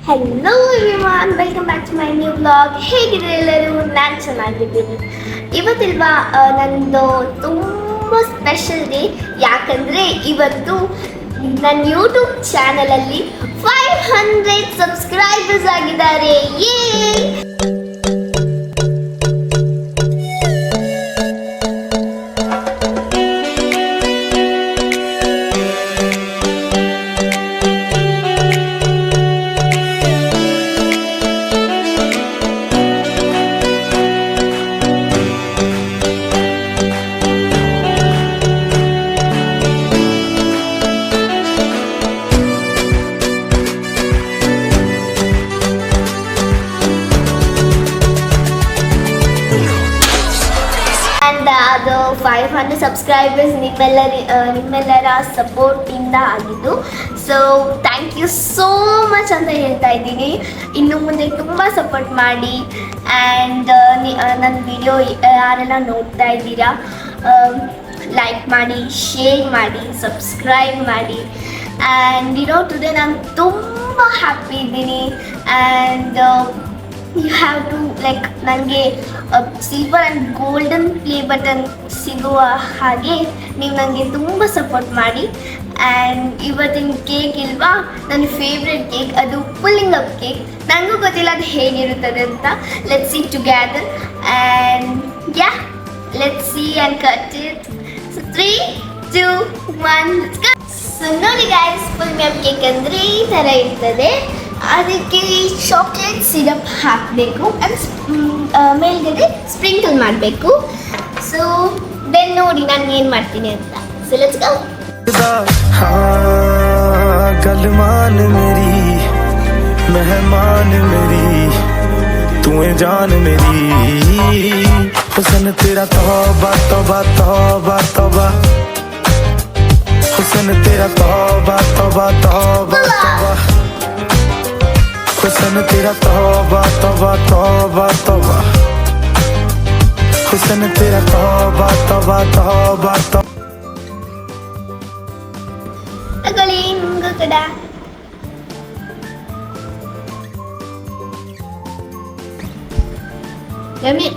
Hello everyone, welcome back to my new blog. ಹೇಗಿದ್ರೆ ಎಲ್ಲರೂ? ನಾನು ಚೆನ್ನಾಗಿದ್ದೀನಿ. ಇವತ್ತಿಲ್ವಾ ನಂದು ತುಂಬ ಸ್ಪೆಷಲ್ ಡೇ. ಯಾಕಂದರೆ ಇವತ್ತು ನನ್ನ ಯೂಟ್ಯೂಬ್ ಚಾನಲಲ್ಲಿ 500 ಸಬ್ಸ್ಕ್ರೈಬರ್ಸ್ ಆಗಿದ್ದಾರೆ. ಯೇ! ಅದು 500 ಸಬ್ಸ್ಕ್ರೈಬರ್ಸ್ ನಿಮ್ಮೆಲ್ಲರ ಸಪೋರ್ಟಿಂದ ಆಗಿದ್ದು. So thank you so much ಅಂತ ಹೇಳ್ತಾ ಇದ್ದೀನಿ. ಇನ್ನು ಮುಂದೆ ತುಂಬ ಸಪೋರ್ಟ್ ಮಾಡಿ. ಆ್ಯಂಡ್ ನನ್ನ ವಿಡಿಯೋ ಯಾರೆಲ್ಲ ನೋಡ್ತಾ ಇದ್ದೀರಾ, ಲೈಕ್ ಮಾಡಿ, ಶೇರ್ ಮಾಡಿ, ಸಬ್ಸ್ಕ್ರೈಬ್ ಮಾಡಿ. ಆ್ಯಂಡ್ ಟುಡೇ ನಾನು ತುಂಬ ಹ್ಯಾಪಿ ಇದ್ದೀನಿ. ಆ್ಯಂಡ್ ಯು ಹ್ಯಾವ್ ಟು ನನಗೆ silver and golden play button ಸಿಗುವ ಹಾಗೆ ನೀವು ನನಗೆ ತುಂಬ ಸಪೋರ್ಟ್ ಮಾಡಿ. ಆ್ಯಂಡ್ ಇವತ್ತಿನ ಕೇಕ್ ಇಲ್ವಾ, ನನ್ನ ಫೇವ್ರೆಟ್ ಕೇಕ್, ಅದು ಪುಲ್ಲಿಂಗ್ ಅಪ್ ಕೇಕ್. ನನಗೂ ಗೊತ್ತಿಲ್ಲ ಅದು ಹೇಗಿರುತ್ತದೆ ಅಂತ. Let's see together and let's see and cut it. So 3, 2, 1 let's go. So ನೋಡಿ ಗೈಸ್, ಪುಲ್ಲಿಂಗ್ ಅಪ್ ಕೇಕ್ ಅಂದರೆ ಈ ಥರ ಇರ್ತದೆ. ಅದಕ್ಕೆ ಚಾಕ್ಲೇಟ್ ಸಿರಪ್ ಹಾಕಬೇಕು, ಮೇಲ್ಗಡೆ ಸ್ಪ್ರಿಂಕಲ್ ಮಾಡಬೇಕು. ಸೊ ದೆನ್ ನೋಡಿ ನಾನು ಏನು ಮಾಡ್ತೀನಿ ಅಂತ. So let's go. गल मान मेरी, मेहमान मेरी, तू है जान मेरी, हुसन तेरा तौबा तौबा तौबा तौबा, हुसन तेरा तौबा तौबा तौबा तौबा, हुसन तेरा तौबा तौबा तौबा तौबा, हुसन तेरा तौबा तौबा तौबा तौबा. ತಗೊಳ್ಳಿ, ನಿಮಗೂ ಕೂಡ. ಯಮ್ಮಿ.